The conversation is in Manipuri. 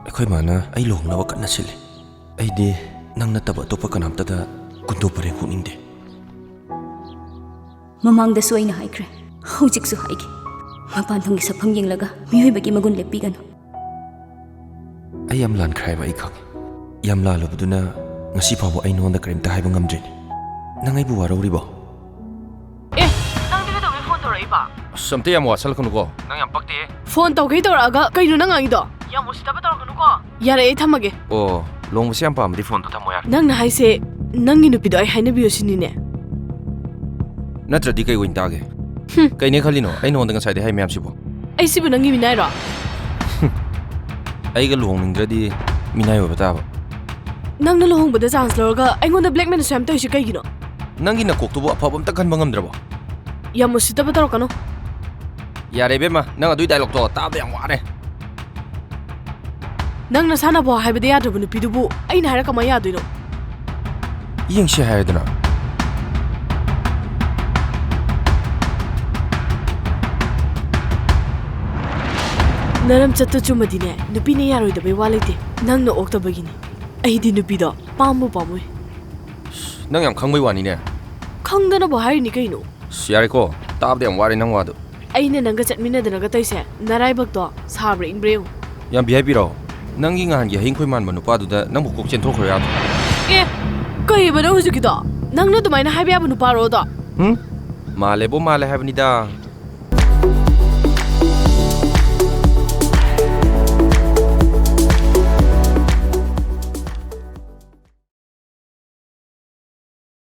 ꯑꯩꯈꯣꯏ ꯃꯥꯅ ꯑꯩ ꯂꯨꯍꯣꯡꯅꯕ ꯀꯟꯅ ꯁꯤꯜꯂꯤ ꯑꯩꯗꯤ ꯅꯪ ꯅꯠꯇꯕ ꯑꯇꯣꯞꯄ ꯀꯅꯥꯝꯇꯗ ꯀꯨꯟꯗꯣ ꯄꯔꯦꯡ ꯍꯨꯛꯅꯤꯡꯗꯦ ꯃꯃꯥꯡꯗꯁꯨ ꯑꯩꯅ ꯍꯥꯏꯈ꯭ꯔꯦ ꯍꯧꯖꯤꯛꯁꯨ ꯍꯥꯏꯒꯦ ꯃꯄꯥꯟꯊꯣꯡꯒꯤ ꯁꯛꯐꯝ ꯌꯦꯡꯂꯒ ꯃꯤꯑꯣꯏꯕꯒꯤ ꯃꯒꯨꯟ ꯂꯦꯞꯄꯤꯒꯅꯨ ꯑꯩ ꯌꯥꯝ ꯂꯥꯟꯈ꯭ꯔꯦ ꯍꯥꯏꯕ ꯑꯩ ꯈꯪꯉꯤ ꯌꯥꯝ ꯂꯥꯜꯂꯨꯕꯗꯨꯅ ꯉꯁꯤ ꯐꯥꯎꯕ ꯑꯩ ꯅꯉꯣꯟꯗ ꯀꯔꯤꯝꯇ ꯍꯥꯏꯕ ꯉꯝꯗ꯭ꯔꯤꯅꯤ ꯅꯪ ꯑꯩꯕꯨ ꯋꯥꯔꯧꯔꯤꯕꯣ ꯅꯪꯗꯤ ꯀꯩꯗꯧꯕꯩ ꯐꯣꯟ ꯇꯧꯔꯛꯏꯕ ꯑꯁ ꯑꯝꯇ ꯌꯥꯝ ꯋꯥꯁꯜꯂꯛꯀꯅꯨꯀꯣ ꯅꯪ ꯌꯥꯝ ꯄꯛꯇꯦ ꯐꯣꯟ ꯇꯧꯒꯦ ꯇꯧꯔꯛꯑꯒ ꯀꯩꯅꯣ ꯅꯪ ꯉꯥꯡꯉꯤꯗꯣ ꯌꯥꯝ ꯎꯁꯤꯠꯇꯕ ꯇꯧꯔꯛꯀꯅꯨꯀꯣ ꯌꯥꯔꯦ ꯑꯩ ꯊꯝꯃꯒꯦ ꯑꯣ ꯂꯨꯍꯣꯡꯕꯁꯦ ꯌꯥꯝ ꯄꯥꯝꯃꯗꯤ ꯐꯣꯟꯗꯣ ꯊꯝꯃꯣ ꯌꯥꯔꯦ ꯅꯪꯅ ꯍꯥꯏꯁꯦ ꯅꯪꯒꯤ ꯅꯨꯄꯤꯗꯣ ꯑꯩ ꯍꯥꯏꯅꯕꯤꯌꯨ ꯁꯤꯅꯤꯅꯦ ꯅꯠꯇ꯭ꯔꯗꯤ ꯀꯩ ꯑꯣꯏꯅ ꯇꯥꯒꯦ ꯀꯩꯅꯦ ꯈꯜꯂꯤꯅꯣ ꯑꯩ ꯅꯉꯣꯟꯗ ꯉꯁꯥꯏꯗꯩ ꯍꯥꯏ ꯃꯌꯥꯝꯁꯤꯕꯣ ꯑꯩ ꯁꯤꯕꯨ ꯅꯪꯒꯤ ꯃꯤꯅꯥꯏꯔꯣ ꯑꯩꯒ ꯂꯨꯍꯣꯡꯅꯤꯡꯗ꯭ꯔꯗꯤ ꯃꯤꯅꯥꯏ ꯑꯣꯏꯕ ꯇꯥꯕ ꯅꯪꯅ ꯂꯨꯍꯣꯡꯕꯗ ꯆꯥꯟꯁ ꯂꯧꯔꯒ ꯑꯩꯉꯣꯟꯗ ꯕ꯭ꯂꯦꯛꯃꯦꯜꯁꯨ ꯌꯥꯝ ꯇꯧꯔꯤꯁꯤ ꯀꯩꯒꯤꯅꯣ ꯅꯪꯒꯤ ꯅꯀꯣꯛꯇꯨꯕꯨ ꯑꯐꯕ ꯑꯝꯇ ꯈꯟꯕ ꯉꯝꯗ꯭ꯔꯕꯣ ꯌꯥꯝ ꯎꯁꯤꯠꯇꯕ ꯇꯧꯔꯛꯀꯅꯨ ꯌꯥꯔꯦ ꯏꯕꯦꯝꯃ ꯅꯪ ꯑꯗꯨꯏ ꯗꯥꯏꯂꯣꯛꯇꯣ ꯇꯥꯕꯗ ꯌꯥꯝ ꯋꯥꯔꯦ ꯅꯪ ꯅꯁꯥꯅꯕꯣ ꯍꯥꯏꯕꯗ ꯌꯥꯗ꯭ꯔꯕ ꯅꯨꯄꯤꯗꯨꯕꯨ ꯑꯩꯅ ꯍꯥꯏꯔ ꯀꯃꯥꯏꯅ ꯌꯥꯗꯣꯏꯅꯣ ꯌꯦꯡꯁꯤ ꯍꯥꯏꯔꯗꯅ ꯅꯔꯝ ꯆꯠꯇ ꯆꯨꯝꯃꯗꯤꯅꯦ ꯅꯨꯄꯤꯅ ꯌꯥꯔꯣꯏꯗꯕꯩ ꯋꯥ ꯂꯩꯇꯦ ꯅꯪꯅ ꯑꯣꯛꯇꯕꯒꯤꯅꯤ ꯑꯩꯗꯤ ꯅꯨꯄꯤꯗꯣ ꯄꯥꯝꯕꯨ ꯄꯥꯝꯃꯣꯏ ꯅꯪ ꯌꯥꯝ ꯈꯪꯕꯩ ꯋꯥꯅꯤꯅꯦ ꯈꯪꯗꯅꯕꯨ ꯍꯥꯏꯔꯤꯅꯤ ꯀꯩꯅꯣ ꯌꯥꯔꯦꯀꯣ ꯇꯥꯕꯗ ꯌꯥꯝ ꯋꯥꯔꯦ ꯅꯪ ꯋꯥꯗꯣ ꯑꯩꯅ ꯅꯪꯒ ꯆꯠꯃꯤꯟꯅꯗꯅꯒ ꯇꯧꯏꯁꯦ ꯅꯔꯥꯏꯕꯛꯇꯣ ꯁꯥꯕ꯭ꯔꯥ ꯏꯪꯕ꯭ꯔꯥ ꯌꯦꯡꯉꯨ ꯌꯥꯝ ꯕꯤꯍꯥꯏꯕꯤꯔꯣ ꯅꯪꯒꯤ ꯉꯍꯥꯟꯒꯤ ꯍꯌꯤꯡꯈꯣꯏ ꯃꯥꯟꯕ ꯅꯨꯄꯥꯗꯨꯗ ꯅꯪꯕꯨ ꯀꯣꯛ ꯆꯦꯟꯊꯣꯛꯈ꯭ꯔꯣ ꯌꯥꯗ꯭ꯔꯣ ꯑꯦ ꯀꯩꯕ ꯅꯪ ꯍꯧꯖꯤꯛꯀꯤꯗꯣ ꯅꯪꯅ ꯑꯗꯨꯃꯥꯏꯅ ꯍꯥꯏꯕ ꯌꯥꯕ ꯅꯨꯄꯥꯔꯣ ꯑꯗꯣ ꯃꯥꯜꯂꯦꯕꯣ ꯃꯥꯜꯂꯦ ꯍꯥꯏꯕꯅꯤꯗ